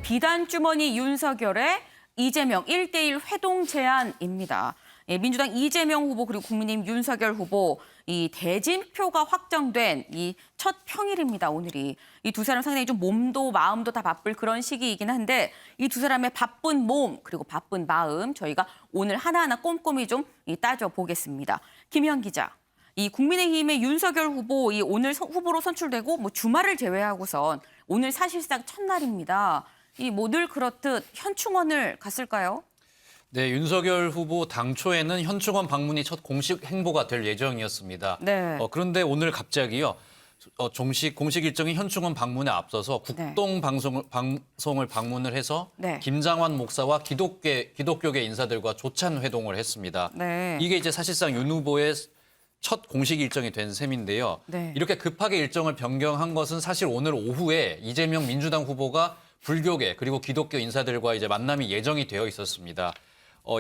비단 주머니 윤석열의 이재명 1대1 회동 제안입니다. 민주당 이재명 후보 그리고 국민의힘 윤석열 후보 이 대진표가 확정된 이 첫 평일입니다. 오늘이 이 두 사람 상당히 좀 몸도 마음도 다 바쁠 그런 시기이긴 한데 이 두 사람의 바쁜 몸 그리고 바쁜 마음 저희가 오늘 하나하나 꼼꼼히 좀 따져보겠습니다. 김현 기자. 이 국민의힘의 윤석열 후보 이 오늘 후보로 선출되고 뭐 주말을 제외하고선 오늘 사실상 첫날입니다. 이 뭐 늘 그렇듯 현충원을 갔을까요? 네, 윤석열 후보 당초에는 현충원 방문이 첫 공식 행보가 될 예정이었습니다. 네. 그런데 오늘 갑자기요. 공식 일정인 현충원 방문에 앞서서 국동 방송을 방문을 해서 네. 김장환 목사와 기독교계 인사들과 조찬 회동을 했습니다. 네. 이게 이제 사실상 윤 후보의 첫 공식 일정이 된 셈인데요. 네. 이렇게 급하게 일정을 변경한 것은 사실 오늘 오후에 이재명 민주당 후보가 불교계 그리고 기독교 인사들과 이제 만남이 예정이 되어 있었습니다.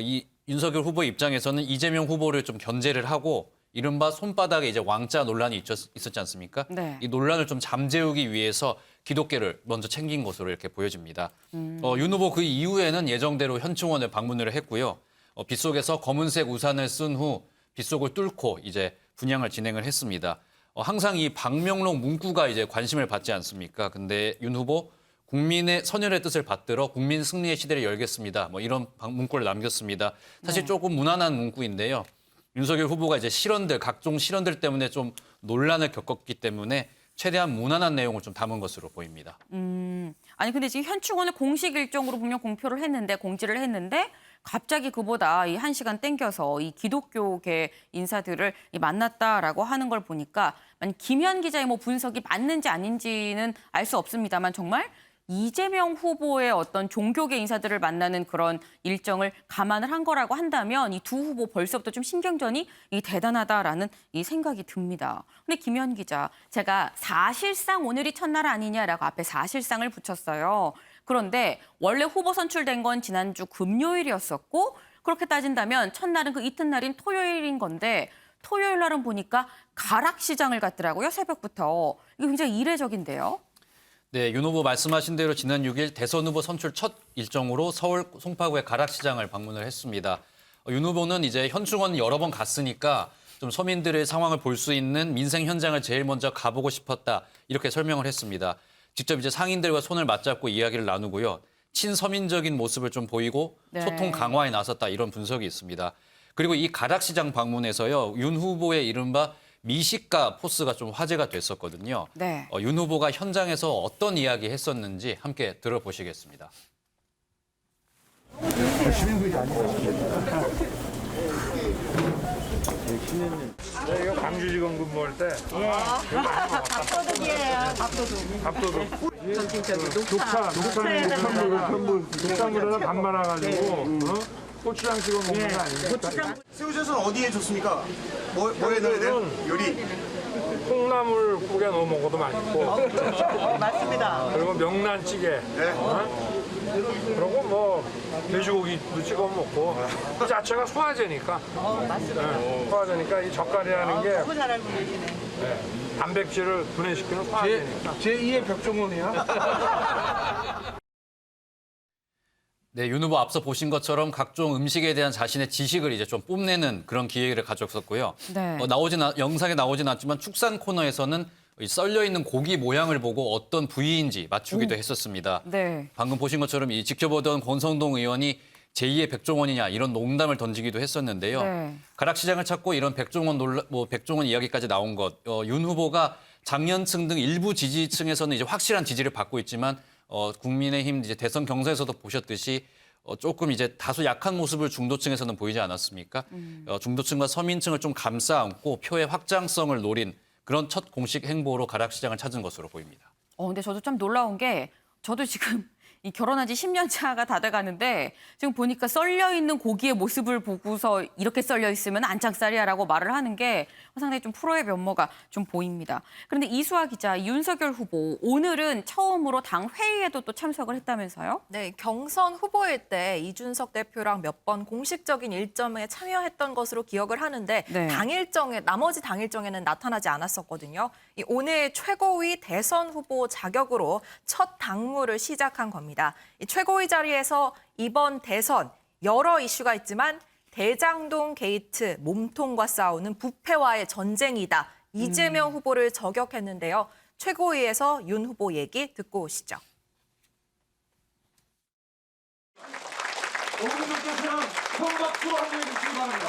이 윤석열 후보 입장에서는 이재명 후보를 좀 견제를 하고 이른바 손바닥에 이제 왕자 논란이 있었지 않습니까? 네. 이 논란을 좀 잠재우기 위해서 기독교를 먼저 챙긴 것으로 이렇게 보여집니다. 윤 후보 그 이후에는 예정대로 현충원을 방문을 했고요. 빗속에서 검은색 우산을 쓴 후 빗속을 뚫고 이제 분향을 진행을 했습니다. 항상 이 방명록 문구가 이제 관심을 받지 않습니까? 근데 윤 후보 국민의 선열의 뜻을 받들어 국민 승리의 시대를 열겠습니다. 뭐 이런 문구를 남겼습니다. 사실 네. 조금 조금 무난한 문구인데요. 윤석열 후보가 이제 각종 실언들 때문에 좀 논란을 겪었기 때문에 최대한 무난한 내용을 좀 담은 것으로 보입니다. 아니 근데 지금 현충원을 공식 일정으로 분명 공지를 했는데 갑자기 그보다 이 1시간 땡겨서 이 기독교계 인사들을 만났다라고 하는 걸 보니까 김현 기자의 뭐 분석이 맞는지 아닌지는 알 수 없습니다만 정말 이재명 후보의 어떤 종교계 인사들을 만나는 그런 일정을 감안을 한 거라고 한다면 이 두 후보 벌써부터 좀 신경전이 대단하다라는 이 생각이 듭니다. 근데 김현 기자, 제가 사실상 오늘이 첫날 아니냐라고 앞에 사실상을 붙였어요. 그런데 원래 후보 선출된 건 지난주 금요일이었었고 그렇게 따진다면 첫날은 그 이튿날인 토요일인 건데 토요일 날은 보니까 가락시장을 갔더라고요. 새벽부터. 이거 굉장히 이례적인데요. 네, 윤 후보 말씀하신 대로 지난 6일 대선 후보 선출 첫 일정으로 서울 송파구의 가락시장을 방문을 했습니다. 윤 후보는 이제 현충원 여러 번 갔으니까 좀 서민들의 상황을 볼 수 있는 민생 현장을 제일 먼저 가보고 싶었다 이렇게 설명을 했습니다. 직접 이제 상인들과 손을 맞잡고 이야기를 나누고요. 친서민적인 모습을 좀 보이고 네. 소통 강화에 나섰다 이런 분석이 있습니다. 그리고 이 가락시장 방문에서요. 윤 후보의 이른바 미식가 포스가 좀 화제가 됐었거든요. 네. 윤 후보가 현장에서 어떤 이야기 했었는지 함께 들어보시겠습니다. 이거 광주지검 근무할 때 밥도둑이에요. 밥도둑 녹차물에다 밥 말아가지고 고추장 찍어 먹는 거 아닙니까? 새우젓은 어디에 좋습니까? 뭐에 넣어야 돼요? 요리? 콩나물 국에 넣어 먹어도 맛있고 맞습니다. 그리고 명란찌개 그리고 뭐 돼지고기도 찍어 먹고 그 자체가 소화제니까 소화제니까 이 젓갈이라는 게 너무 잘 알고 계시네. 단백질을 분해시키는 소화제니까 제2의 벽종원이야? 네, 윤 후보 앞서 보신 것처럼 각종 음식에 대한 자신의 지식을 이제 좀 뽐내는 그런 기회를 가졌었고요. 네. 영상에 나오진 않지만 축산 코너에서는 썰려 있는 고기 모양을 보고 어떤 부위인지 맞추기도 했었습니다. 네. 방금 보신 것처럼 이 지켜보던 권성동 의원이 제2의 백종원이냐 이런 농담을 던지기도 했었는데요. 네. 가락시장을 찾고 이런 백종원 이야기까지 나온 것, 윤 후보가 장년층 등 일부 지지층에서는 이제 확실한 지지를 받고 있지만 국민의힘 이제 대선 경선에서도 보셨듯이 조금 이제 다소 약한 모습을 중도층에서는 보이지 않았습니까? 중도층과 서민층을 좀 감싸 안고 표의 확장성을 노린 그런 첫 공식 행보로 가락시장을 찾은 것으로 보입니다. 근데 저도 참 놀라운 게 저도 지금 이 결혼한 지 10년 차가 다 돼가는데 지금 보니까 썰려 있는 고기의 모습을 보고서 이렇게 썰려 있으면 안창살이야라고 말을 하는 게 상당히 좀 프로의 면모가 좀 보입니다. 그런데 이수아 기자, 윤석열 후보 오늘은 처음으로 당 회의에도 또 참석을 했다면서요? 네, 경선 후보일 때 이준석 대표랑 몇 번 공식적인 일정에 참여했던 것으로 기억을 하는데 네. 나머지 당 일정에는 나타나지 않았었거든요. 오늘 최고위 대선 후보 자격으로 첫 당무를 시작한 겁니다. 있습니다. 이 최고위 자리에서 이번 대선 여러 이슈가 있지만 대장동 게이트 몸통과 싸우는 부패와의 전쟁이다. 이재명 후보를 저격했는데요. 최고위에서 윤 후보 얘기 듣고 오시죠. 어머님께서는 현박수 한번 해주시기 바랍니다.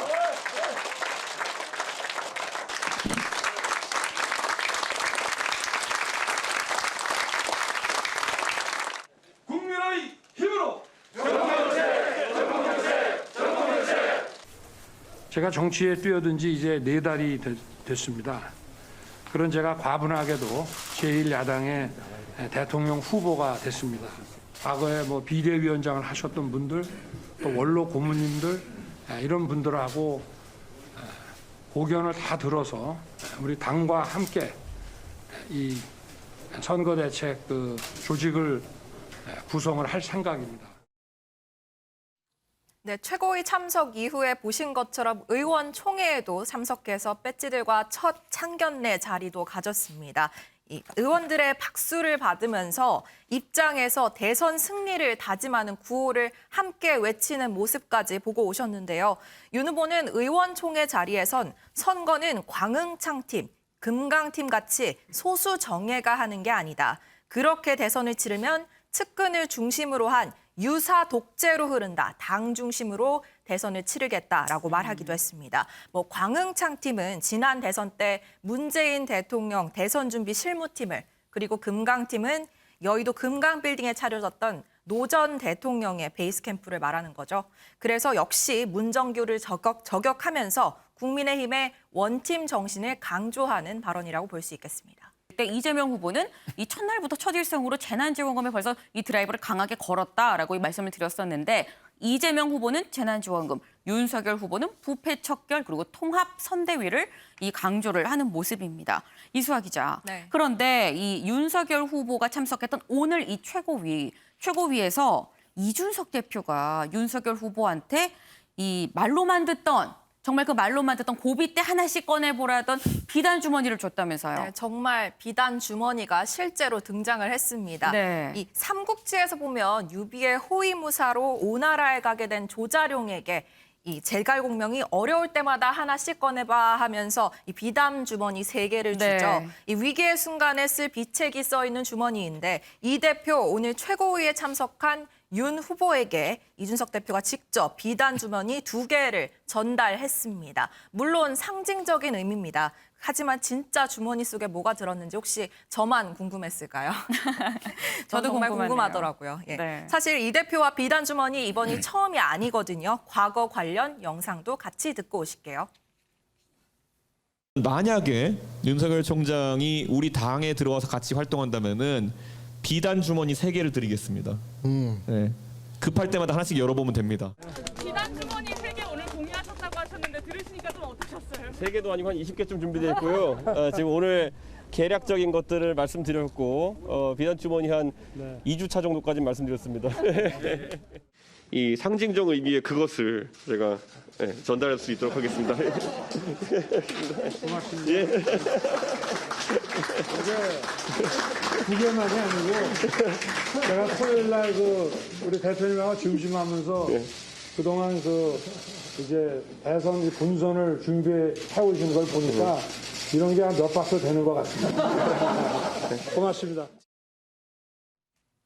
국민의 힘으로 제가 정치에 뛰어든 지 이제 4달이 됐습니다. 그런 제가 과분하게도 제1야당의 대통령 후보가 됐습니다. 과거에 뭐 비대위원장을 하셨던 분들, 또 원로 고문님들 이런 분들하고 고견을 다 들어서 우리 당과 함께 이 선거대책 그 조직을 구성을 할 생각입니다. 네, 최고위 참석 이후에 보신 것처럼 의원총회에도 참석해서 배지들과 첫 상견례 자리도 가졌습니다. 이 의원들의 박수를 받으면서 입장에서 대선 승리를 다짐하는 구호를 함께 외치는 모습까지 보고 오셨는데요. 윤 후보는 의원총회 자리에선 선거는 광흥창팀, 금강팀 같이 소수 정예가 하는 게 아니다. 그렇게 대선을 치르면 측근을 중심으로 한 유사 독재로 흐른다. 당 중심으로 대선을 치르겠다라고 말하기도 했습니다. 뭐 광흥창팀은 지난 대선 때 문재인 대통령 대선 준비 실무팀을, 그리고 금강팀은 여의도 금강빌딩에 차려졌던 노 전 대통령의 베이스 캠프를 말하는 거죠. 그래서 역시 문정규를 저격하면서 국민의힘의 원팀 정신을 강조하는 발언이라고 볼 수 있겠습니다. 그때 이재명 후보는 이 첫날부터 첫일성으로 재난지원금에 벌써 이 드라이버를 강하게 걸었다라고 말씀을 드렸었는데, 이재명 후보는 재난지원금, 윤석열 후보는 부패 척결 그리고 통합 선대위를 이 강조를 하는 모습입니다. 이수아 기자. 네. 그런데 이 윤석열 후보가 참석했던 오늘 이 최고위에서 이준석 대표가 윤석열 후보한테 이 말로만 듣던, 정말 그 말로만 듣던 고비 때 하나씩 꺼내보라던 비단 주머니를 줬다면서요. 네, 정말 비단 주머니가 실제로 등장을 했습니다. 네. 이 삼국지에서 보면 유비의 호위무사로 오나라에 가게 된 조자룡에게 이 제갈공명이 어려울 때마다 하나씩 꺼내봐 하면서 이 비단 주머니 3개를 주죠. 네. 이 위기의 순간에 쓸 비책이 써 있는 주머니인데, 이 대표 오늘 최고위에 참석한 윤 후보에게 이준석 대표가 직접 비단 주머니 2개를 전달했습니다. 물론 상징적인 의미입니다. 하지만 진짜 주머니 속에 뭐가 들었는지 혹시 저만 궁금했을까요? 저도 정말 궁금하네요. 궁금하더라고요. 예. 네. 사실 이 대표와 비단 주머니 이번이 처음이 아니거든요. 과거 관련 영상도 같이 듣고 오실게요. 만약에 윤석열 총장이 우리 당에 들어와서 같이 활동한다면은 비단 주머니 3개를 드리겠습니다. 네. 급할 때마다 하나씩 열어보면 됩니다. 비단 주머니 3개 오늘 공유하셨다고 하셨는데 들으시니까 좀 어떠셨어요? 3개도 아니고 한 20개쯤 준비되어 있고요. 지금 오늘 계략적인 것들을 말씀드렸고 비단 주머니 한 2주차 정도까지 말씀드렸습니다. 이 상징적 의미의 그것을 제가 전달할 수 있도록 하겠습니다. 고맙습니다. 예. 두 개만이 아니고 제가 토요일 날 우리 대표님하고 점심하면서 그동안 이제 대선 본선을 준비해 오시는 걸 보니까 이런 게 한 몇 박스 되는 것 같습니다. 고맙습니다.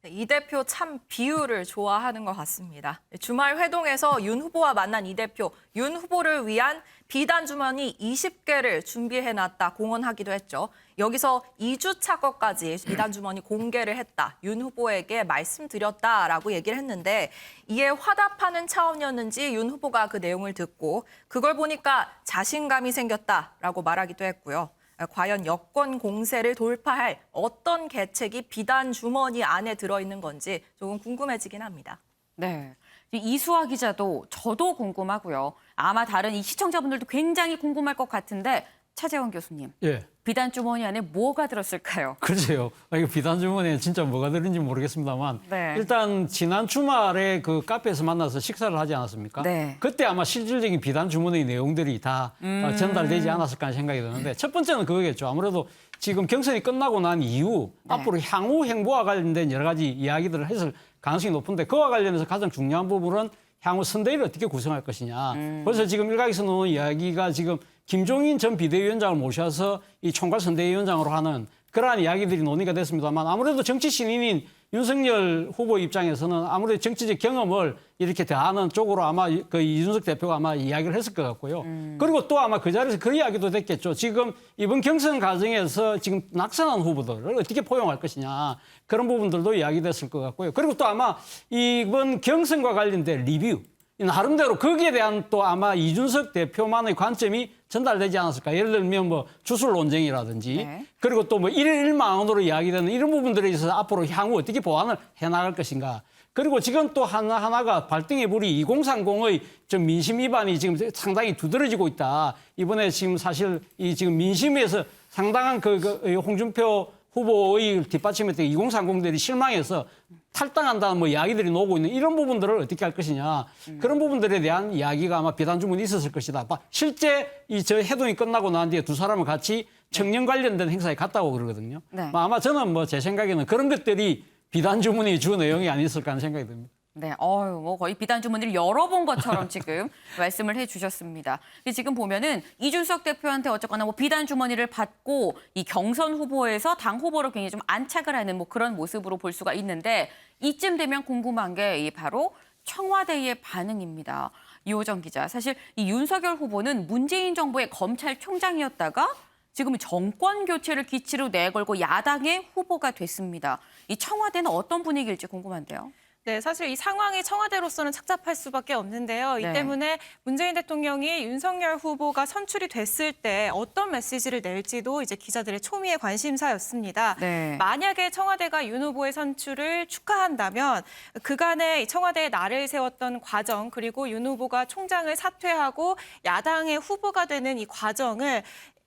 이 대표 참 비유를 좋아하는 것 같습니다. 주말 회동에서 윤 후보와 만난 이 대표, 윤 후보를 위한 비단 주머니 20개를 준비해놨다 공언하기도 했죠. 여기서 2주차 것까지 비단 주머니 공개를 했다. 윤 후보에게 말씀드렸다라고 얘기를 했는데, 이에 화답하는 차원이었는지 윤 후보가 그 내용을 듣고 그걸 보니까 자신감이 생겼다라고 말하기도 했고요. 과연 여권 공세를 돌파할 어떤 계책이 비단 주머니 안에 들어있는 건지 조금 궁금해지긴 합니다. 네. 이수아 기자도 저도 궁금하고요. 아마 다른 이 시청자분들도 굉장히 궁금할 것 같은데, 차재원 교수님. 예. 비단 주머니 안에 뭐가 들었을까요? 그렇죠. 이거 비단 주머니에 진짜 뭐가 들은지 모르겠습니다만 네. 일단 지난 주말에 그 카페에서 만나서 식사를 하지 않았습니까? 네. 그때 아마 실질적인 비단 주머니 내용들이 다 전달되지 않았을까 하는 생각이 드는데, 첫 번째는 그거겠죠. 아무래도 지금 경선이 끝나고 난 이후 앞으로 향후 행보와 관련된 여러 가지 이야기들을 했을 가능성이 높은데 그와 관련해서 가장 중요한 부분은 향후 선대위를 어떻게 구성할 것이냐. 그래서 지금 일각에서 나오는 이야기가 지금 김종인 전 비대위원장을 모셔서 이 총괄 선대위원장으로 하는 그러한 이야기들이 논의가 됐습니다만 아무래도 정치 신인인 윤석열 후보 입장에서는 아무래도 정치적 경험을 이렇게 대하는 쪽으로 아마 그 이준석 대표가 아마 이야기를 했을 것 같고요. 그리고 또 아마 그 자리에서 그 이야기도 됐겠죠. 지금 이번 경선 과정에서 지금 낙선한 후보들을 어떻게 포용할 것이냐 그런 부분들도 이야기됐을 것 같고요. 그리고 또 아마 이번 경선과 관련된 리뷰 나름대로 거기에 대한 또 아마 이준석 대표만의 관점이 전달되지 않았을까. 예를 들면 뭐 주술 논쟁이라든지 네. 그리고 또 뭐 일망으로 이야기되는 이런 부분들에 있어서 앞으로 향후 어떻게 보완을 해나갈 것인가. 그리고 지금 또 하나가 발등에 불이 2030의 좀 민심 위반이 지금 상당히 두드러지고 있다. 이번에 지금 사실 이 지금 민심에서 상당한 홍준표 후보의 뒷받침했던 2030들이 실망해서 탈당한다는 뭐 이야기들이 나오고 있는 이런 부분들을 어떻게 할 것이냐. 그런 부분들에 대한 이야기가 아마 비단 주문이 있었을 것이다. 실제 저 해동이 끝나고 난 뒤에 두 사람을 같이 청년 관련된 행사에 갔다고 그러거든요. 네. 아마 저는 뭐 제 생각에는 그런 것들이 비단 주문이 주 내용이 아니었을까 하는 생각이 듭니다. 네, 뭐 거의 비단 주문을 열어본 것처럼 지금 말씀을 해주셨습니다. 지금 보면은 이준석 대표한테 어쨌거나 뭐 비단 주머니를 받고 이 경선 후보에서 당 후보로 굉장히 좀 안착을 하는 뭐 그런 모습으로 볼 수가 있는데 이쯤 되면 궁금한 게 바로 청와대의 반응입니다. 이호정 기자, 사실 이 윤석열 후보는 문재인 정부의 검찰총장이었다가 지금은 정권 교체를 기치로 내걸고 야당의 후보가 됐습니다. 이 청와대는 어떤 분위기일지 궁금한데요. 네, 사실 이 상황이 청와대로서는 착잡할 수밖에 없는데요. 이 네. 때문에 문재인 대통령이 윤석열 후보가 선출이 됐을 때 어떤 메시지를 낼지도 이제 기자들의 초미의 관심사였습니다. 네. 만약에 청와대가 윤 후보의 선출을 축하한다면 그간의 청와대에 날을 세웠던 과정 그리고 윤 후보가 총장을 사퇴하고 야당의 후보가 되는 이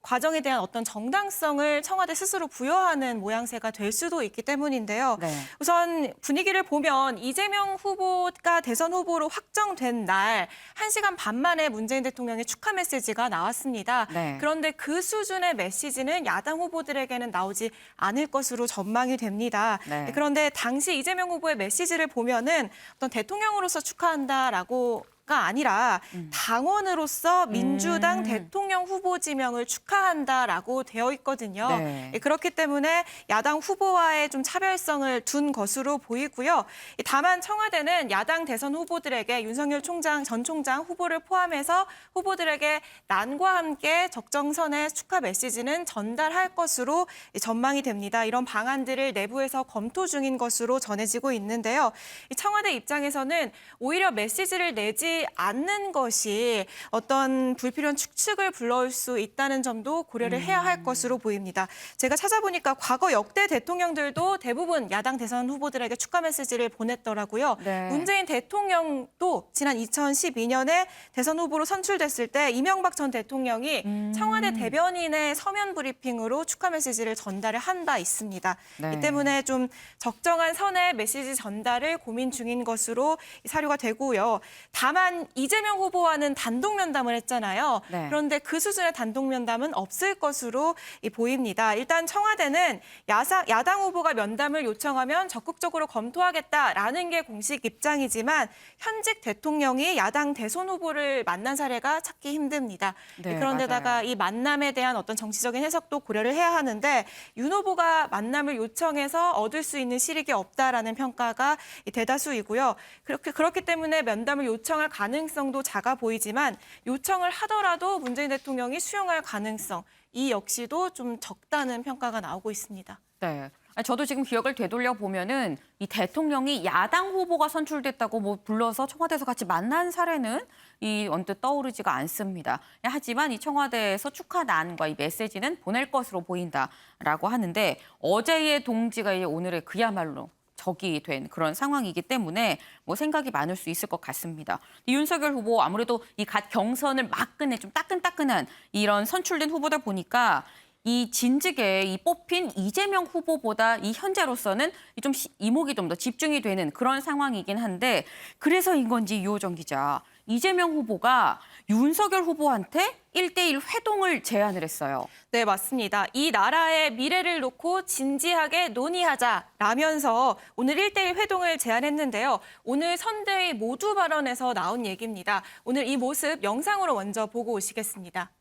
과정에 대한 어떤 정당성을 청와대 스스로 부여하는 모양새가 될 수도 있기 때문인데요. 네. 우선 분위기를 보면 이재명 후보가 대선 후보로 확정된 날 1시간 반 만에 문재인 대통령의 축하 메시지가 나왔습니다. 네. 그런데 그 수준의 메시지는 야당 후보들에게는 나오지 않을 것으로 전망이 됩니다. 네. 그런데 당시 이재명 후보의 메시지를 보면은 어떤 대통령으로서 축하한다라고 가 아니라 당원으로서 민주당 대통령 후보 지명을 축하한다라고 되어 있거든요. 네. 그렇기 때문에 야당 후보와의 좀 차별성을 둔 것으로 보이고요. 다만 청와대는 야당 대선 후보들에게 윤석열 전 총장 후보를 포함해서 후보들에게 난과 함께 적정선의 축하 메시지는 전달할 것으로 전망이 됩니다. 이런 방안들을 내부에서 검토 중인 것으로 전해지고 있는데요. 청와대 입장에서는 오히려 메시지를 내지 않는 것이 어떤 불필요한 축축을 불러올 수 있다는 점도 고려를 해야 할 것으로 보입니다. 제가 찾아보니까 과거 역대 대통령들도 대부분 야당 대선 후보들에게 축하 메시지를 보냈더라고요. 네. 문재인 대통령도 지난 2012년에 대선 후보로 선출됐을 때 이명박 전 대통령이 청와대 대변인의 서면 브리핑으로 축하 메시지를 전달을 한 바 있습니다. 네. 이 때문에 좀 적정한 선의 메시지 전달을 고민 중인 것으로 사료가 되고요. 다만 이재명 후보와는 단독 면담을 했잖아요. 네. 그런데 그 수준의 단독 면담은 없을 것으로 보입니다. 일단 청와대는 야당 후보가 면담을 요청하면 적극적으로 검토하겠다라는 게 공식 입장이지만 현직 대통령이 야당 대선 후보를 만난 사례가 찾기 힘듭니다. 네, 그런데다가 맞아요. 이 만남에 대한 어떤 정치적인 해석도 고려를 해야 하는데 윤 후보가 만남을 요청해서 얻을 수 있는 실익이 없다라는 평가가 대다수이고요. 그렇기 때문에 면담을 요청할 가능성도 작아 보이지만 요청을 하더라도 문재인 대통령이 수용할 가능성 이 역시도 좀 적다는 평가가 나오고 있습니다. 네. 저도 지금 기억을 되돌려 보면은 이 대통령이 야당 후보가 선출됐다고 뭐 불러서 청와대에서 같이 만난 사례는 이 언뜻 떠오르지가 않습니다. 하지만 이 청와대에서 축하난과 이 메시지는 보낼 것으로 보인다라고 하는데 어제의 동지가 이제 오늘의 그야말로 적이 된 그런 상황이기 때문에 뭐 생각이 많을 수 있을 것 같습니다. 윤석열 후보 아무래도 이 갓 경선을 막 끝내 좀 따끈따끈한 이런 선출된 후보다 보니까 이 진즉에 이 뽑힌 이재명 후보보다 이 현재로서는 좀 이목이 좀 더 집중이 되는 그런 상황이긴 한데 그래서인 건지 유호정 기자, 이재명 후보가 윤석열 후보한테 1대1 회동을 제안을 했어요. 네, 맞습니다. 이 나라의 미래를 놓고 진지하게 논의하자라면서 오늘 1대1 회동을 제안했는데요. 오늘 선대위 모두 발언에서 나온 얘기입니다. 오늘 이 모습 영상으로 먼저 보고 오시겠습니다.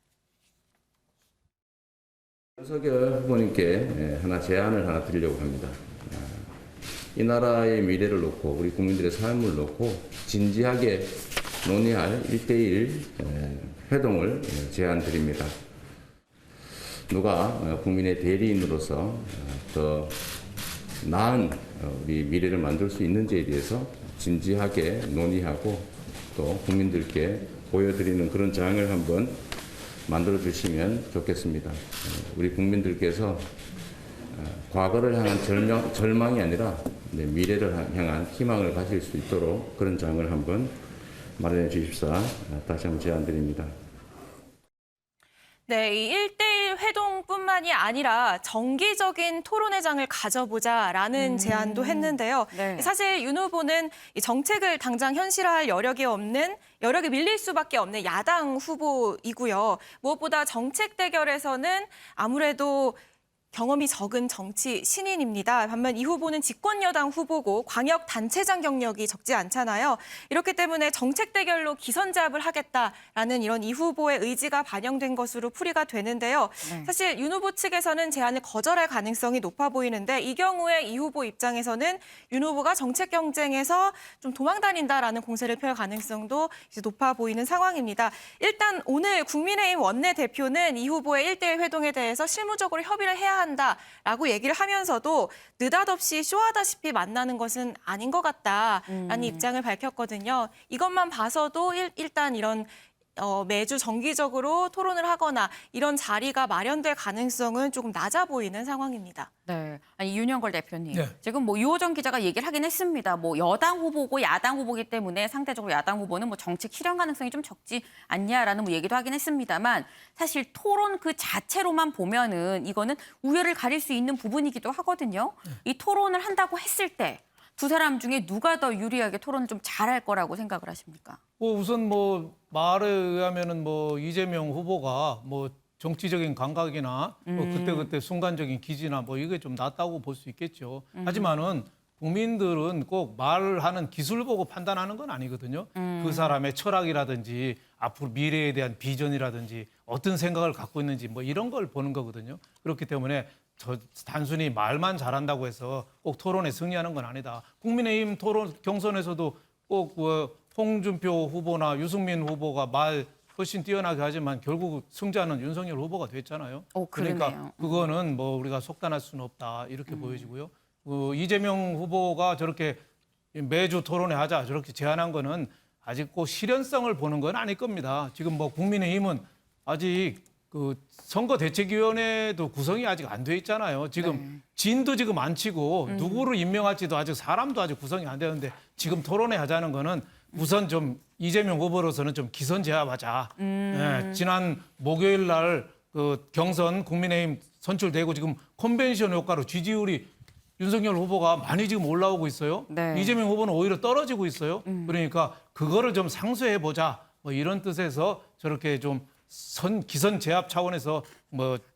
윤석열 후보님께 하나 제안을 드리려고 합니다. 이 나라의 미래를 놓고 우리 국민들의 삶을 놓고 진지하게 논의할 1대1 회동을 제안드립니다. 누가 국민의 대리인으로서 더 나은 우리 미래를 만들 수 있는지에 대해서 진지하게 논의하고 또 국민들께 보여드리는 그런 장을 한번 만들어 주시면 좋겠습니다. 우리 국민들께서 과거를 향한 절망이 아니라 미래를 향한 희망을 가질 수 있도록 그런 장을 한번 마련해 주십사 다시 한번 제안드립니다. 네, 이 1대1 회동뿐만이 아니라 정기적인 토론회장을 가져보자라는 제안도 했는데요. 네. 사실 윤 후보는 이 정책을 당장 현실화할 여력이 밀릴 수밖에 없는 야당 후보이고요. 무엇보다 정책 대결에서는 아무래도 경험이 적은 정치 신인입니다. 반면 이 후보는 집권여당 후보고 광역단체장 경력이 적지 않잖아요. 이렇기 때문에 정책 대결로 기선제압을 하겠다라는 이런 이 후보의 의지가 반영된 것으로 풀이가 되는데요. 사실 윤 후보 측에서는 제안을 거절할 가능성이 높아 보이는데 이 경우에 이 후보 입장에서는 윤 후보가 정책 경쟁에서 좀 도망다닌다라는 공세를 펼 가능성도 이제 높아 보이는 상황입니다. 일단 오늘 국민의힘 원내대표는 이 후보의 1대1 회동에 대해서 실무적으로 협의를 해야 한다라고 얘기를 하면서도 느닷없이 쇼하다시피 만나는 것은 아닌 것 같다라는 입장을 밝혔거든요. 이것만 봐서도 일단 이런 매주 정기적으로 토론을 하거나 이런 자리가 마련될 가능성은 조금 낮아 보이는 상황입니다. 네, 아니 윤영걸 대표님, 네. 지금 뭐 유호정 기자가 얘기를 하긴 했습니다. 뭐 여당 후보고 야당 후보기 때문에 상대적으로 야당 후보는 뭐 정책 실현 가능성이 좀 적지 않냐라는 뭐 얘기도 하긴 했습니다만 사실 토론 그 자체로만 보면은 이거는 우열을 가릴 수 있는 부분이기도 하거든요. 이 토론을 한다고 했을 때 두 사람 중에 누가 더 유리하게 토론을 좀 잘할 거라고 생각을 하십니까? 우선 말에 의하면은 이재명 후보가 정치적인 감각이나 그때 순간적인 기지나 이게 좀 낫다고 볼 수 있겠죠. 하지만은 국민들은 꼭 말을 하는 기술 보고 판단하는 건 아니거든요. 그 사람의 철학이라든지 앞으로 미래에 대한 비전이라든지 어떤 생각을 갖고 있는지 이런 걸 보는 거거든요. 그렇기 때문에 단순히 말만 잘한다고 해서 꼭 토론에 승리하는 건 아니다. 국민의힘 토론 경선에서도 꼭 홍준표 후보나 유승민 후보가 말 훨씬 뛰어나게 하지만 결국 승자는 윤석열 후보가 됐잖아요. 그러니까 그거는 우리가 속단할 수는 없다 이렇게 보여지고요. 이재명 후보가 저렇게 매주 토론회 하자 저렇게 제안한 거는 아직 꼭 실현성을 보는 건 아닐 겁니다. 지금 국민의힘은 아직 선거대책위원회도 구성이 아직 안 돼 있잖아요. 지금 진도 지금 안 치고 누구를 임명할지도 아직 사람도 아직 구성이 안 되는데 지금 토론회 하자는 거는 우선 좀 이재명 후보로서는 좀 기선제압하자. 네, 지난 목요일 날 경선 국민의힘 선출되고 지금 컨벤션 효과로 지지율이 윤석열 후보가 많이 지금 올라오고 있어요. 네. 이재명 후보는 오히려 떨어지고 있어요. 그러니까 그거를 좀 상쇄해보자. 이런 뜻에서 저렇게 좀 기선 제압 차원에서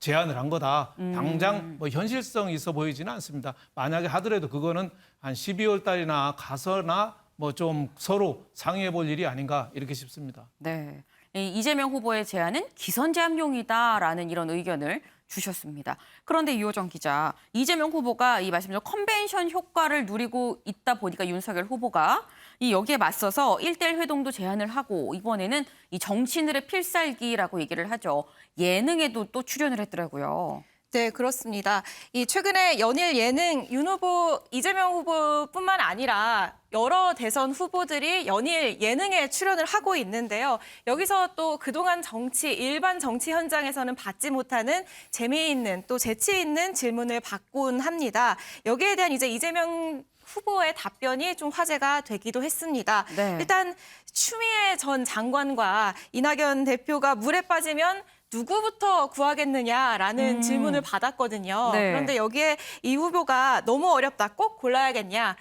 제안을 한 거다. 당장 현실성 있어 보이지는 않습니다. 만약에 하더라도 그거는 한 12월 달이나 가서나 좀 서로 상의해 볼 일이 아닌가 이렇게 싶습니다. 네, 이재명 후보의 제안은 기선제압용이다라는 이런 의견을 주셨습니다. 그런데 유호정 기자, 이재명 후보가 이 말씀대로 컨벤션 효과를 누리고 있다 보니까 윤석열 후보가 여기에 맞서서 1대1 회동도 제안을 하고 이번에는 이 정치인들의 필살기라고 얘기를 하죠. 예능에도 또 출연을 했더라고요. 네, 그렇습니다. 최근에 연일 예능 윤 후보, 이재명 후보뿐만 아니라 여러 대선 후보들이 연일 예능에 출연을 하고 있는데요. 여기서 또 그동안 일반 정치 현장에서는 받지 못하는 재미있는 또 재치 있는 질문을 받곤 합니다. 여기에 대한 이제 이재명 후보의 답변이 좀 화제가 되기도 했습니다. 네. 일단 추미애 전 장관과 이낙연 대표가 물에 빠지면 누구부터 구하겠느냐라는 질문을 받았거든요. 네. 그런데 여기에 이 후보가 너무 어렵다, 꼭 골라야겠냐.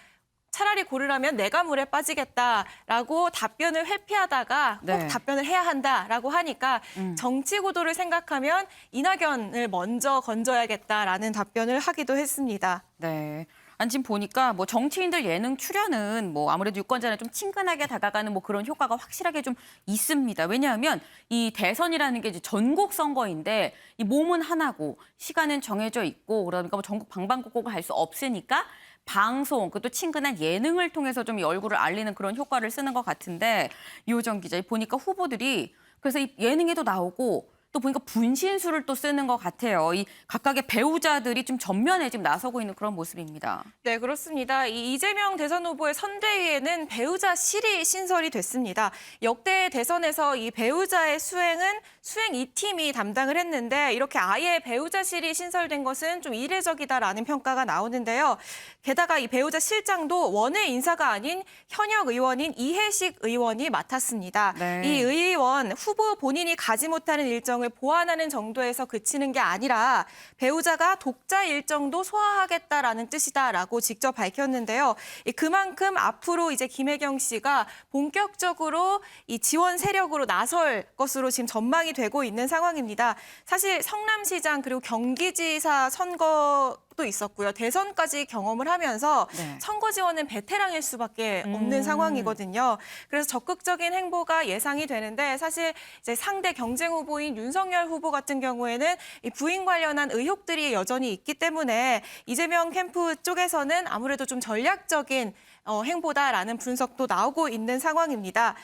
차라리 고르라면 내가 물에 빠지겠다라고 답변을 회피하다가 꼭 네. 답변을 해야 한다라고 하니까 정치 구도를 생각하면 이낙연을 먼저 건져야겠다라는 답변을 하기도 했습니다. 네. 아니, 지금 보니까 뭐 정치인들 예능 출연은 뭐 아무래도 유권자는 좀 친근하게 다가가는 뭐 그런 효과가 확실하게 좀 있습니다. 왜냐하면 이 대선이라는 게 이제 전국 선거인데 이 몸은 하나고 시간은 정해져 있고 그러니까 뭐 전국 방방곡곡을 할 수 없으니까 방송, 그것도 친근한 예능을 통해서 좀 이 얼굴을 알리는 그런 효과를 쓰는 것 같은데 이호정 기자 보니까 후보들이 그래서 이 예능에도 나오고 또 보니까 분신술을 또 쓰는 것 같아요. 이 각각의 배우자들이 좀 전면에 지금 나서고 있는 그런 모습입니다. 네, 그렇습니다. 이 이재명 대선 후보의 선대위에는 배우자실이 신설이 됐습니다. 역대 대선에서 이 배우자의 수행 2팀이 담당을 했는데 이렇게 아예 배우자실이 신설된 것은 좀 이례적이다라는 평가가 나오는데요. 게다가 이 배우자 실장도 원외 인사가 아닌 현역 의원인 이해식 의원이 맡았습니다. 네. 이 의원 후보 본인이 가지 못하는 일정을 보완하는 정도에서 그치는 게 아니라 배우자가 독자 일정도 소화하겠다라는 뜻이다라고 직접 밝혔는데요. 그만큼 앞으로 이제 김혜경 씨가 본격적으로 이 지원 세력으로 나설 것으로 지금 전망이 되고 있는 상황입니다. 사실 성남시장 그리고 경기지사 선거도 있었고요. 대선까지 경험을 하면서 네. 선거 지원은 베테랑일 수밖에 없는 상황이거든요. 그래서 적극적인 행보가 예상이 되는데 사실 이제 상대 경쟁 후보인 윤석열 후보 같은 경우에는 이 부인 관련한 의혹들이 여전히 있기 때문에 이재명 캠프 쪽에서는 아무래도 좀 전략적인 행보다라는 분석도 나오고 있는 상황입니다.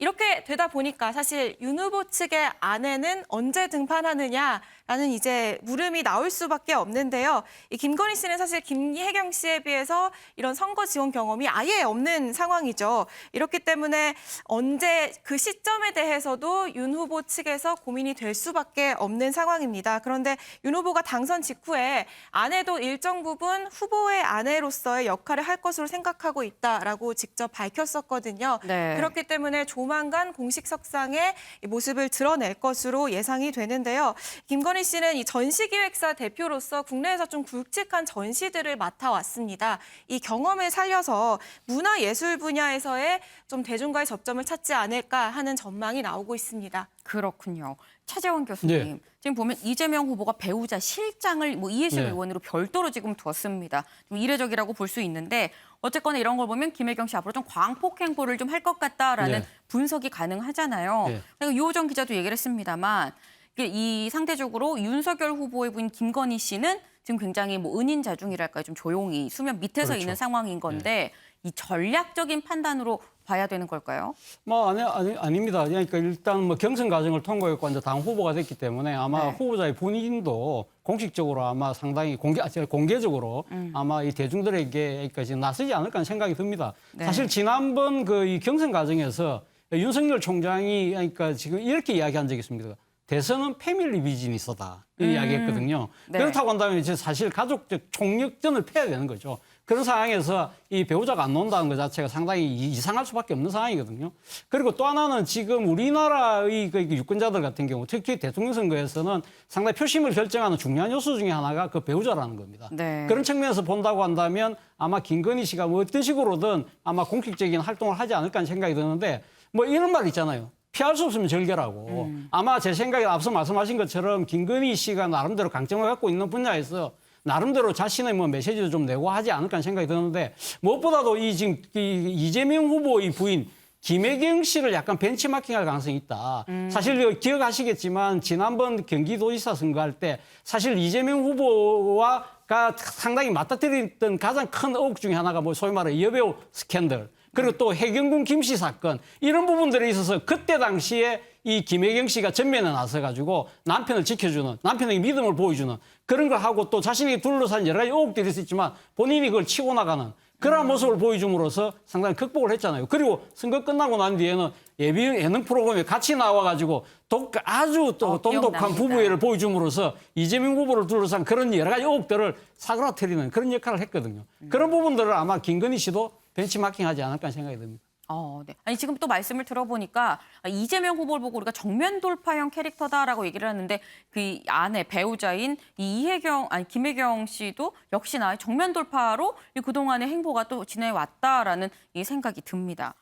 이렇게 되다 보니까 사실 윤 후보 측의 아내는 언제 등판하느냐라는 이제 물음이 나올 수밖에 없는데요. 이 김건희 씨는 사실 김혜경 씨에 비해서 이런 선거 지원 경험이 아예 없는 상황이죠. 이렇기 때문에 언제 그 시점에 대해서도 윤 후보 측에서 고민이 될 수밖에 없는 상황입니다. 그런데 윤 후보가 당선 직후에 아내도 일정 부분 후보의 아내로서의 역할을 할 것으로 생각하고 있다라고 직접 밝혔었거든요. 네. 그렇기 때문에 조만간 공식 석상에 이 모습을 드러낼 것으로 예상이 되는데요. 김건희 씨는 이 전시기획사 대표로서 국내에서 좀 굵직한 전시들을 맡아왔습니다. 이 경험을 살려서 문화예술 분야에서의 좀 대중과의 접점을 찾지 않을까 하는 전망이 나오고 있습니다. 그렇군요. 차재원 교수님, 네. 지금 보면 이재명 후보가 배우자 실장을 뭐 이해식 네. 의원으로 별도로 지금 두었습니다. 좀 이례적이라고 볼 수 있는데 어쨌거나 이런 걸 보면 김혜경 씨 앞으로 좀 광폭 행보를 좀 할 것 같다라는 네. 분석이 가능하잖아요. 네. 그리고 유호정 기자도 얘기를 했습니다만 이 상대적으로 윤석열 후보의 부인 김건희 씨는 지금 굉장히 뭐 은인자중이랄까요, 좀 조용히 수면 밑에서 그렇죠. 있는 상황인 건데 이 전략적인 판단으로 봐야 되는 걸까요? 뭐 아닙니다. 그러니까 일단 뭐 경선 과정을 통과했고 이제 당 후보가 됐기 때문에 아마 네. 후보자의 본인도 공식적으로 아마 상당히 공개적으로 아마 이 대중들에게까지 나서지 않을까 하는 생각이 듭니다. 네. 사실 지난번 그 이 경선 과정에서 윤석열 총장이 그러니까 지금 이렇게 이야기한 적이 있습니다. 대선은 패밀리 비즈니스다 이 이야기했거든요. 네. 그렇다고 한다면 이제 사실 가족적 총력전을 펴야 되는 거죠. 그런 상황에서 이 배우자가 안 나온다는 것 자체가 상당히 이상할 수밖에 없는 상황이거든요. 그리고 또 하나는 지금 우리나라의 그 유권자들 같은 경우 특히 대통령 선거에서는 상당히 표심을 결정하는 중요한 요소 중에 하나가 그 배우자라는 겁니다. 네. 그런 측면에서 본다고 한다면 아마 김건희 씨가 뭐 어떤 식으로든 아마 공식적인 활동을 하지 않을까 하는 생각이 드는데 뭐 이런 말 있잖아요. 피할 수 없으면 절개라고. 아마 제 생각에 앞서 말씀하신 것처럼 김건희 씨가 나름대로 강점을 갖고 있는 분야에서 나름대로 자신의 뭐 메시지도 좀 내고 하지 않을까 하는 생각이 드는데 무엇보다도 지금 이재명 후보의 부인 김혜경 씨를 약간 벤치마킹할 가능성이 있다. 사실 기억하시겠지만 지난번 경기도지사 선거할 때 사실 이재명 후보가 상당히 맞닥뜨렸던 가장 큰 의혹 중에 하나가 뭐 소위 말해 여배우 스캔들. 그리고 또 해경군 김씨 사건 이런 부분들에 있어서 그때 당시에 이 김혜경 씨가 전면에 나서가지고 남편을 지켜주는 남편에게 믿음을 보여주는 그런 걸 하고 또 자신이 둘러싼 여러 가지 의혹들이 있었지만 본인이 그걸 치고 나가는 그런 모습을 보여줌으로써 상당히 극복을 했잖아요. 그리고 선거 끝나고 난 뒤에는 예능 프로그램에 같이 나와가지고 아주 또 똑똑한 부부애를 보여줌으로써 이재명 후보를 둘러싼 그런 여러 가지 의혹들을 사그라뜨리는 그런 역할을 했거든요. 그런 부분들을 아마 김건희 씨도 벤치마킹하지 않을까 생각이 듭니다. 네. 아니 지금 또 말씀을 들어보니까 이재명 후보를 보고 우리가 정면 돌파형 캐릭터다라고 얘기를 하는데 그 아내 배우자인 김혜경 씨도 역시나 정면 돌파로 이 그동안의 행보가 또 지내왔다라는 이 생각이 듭니다.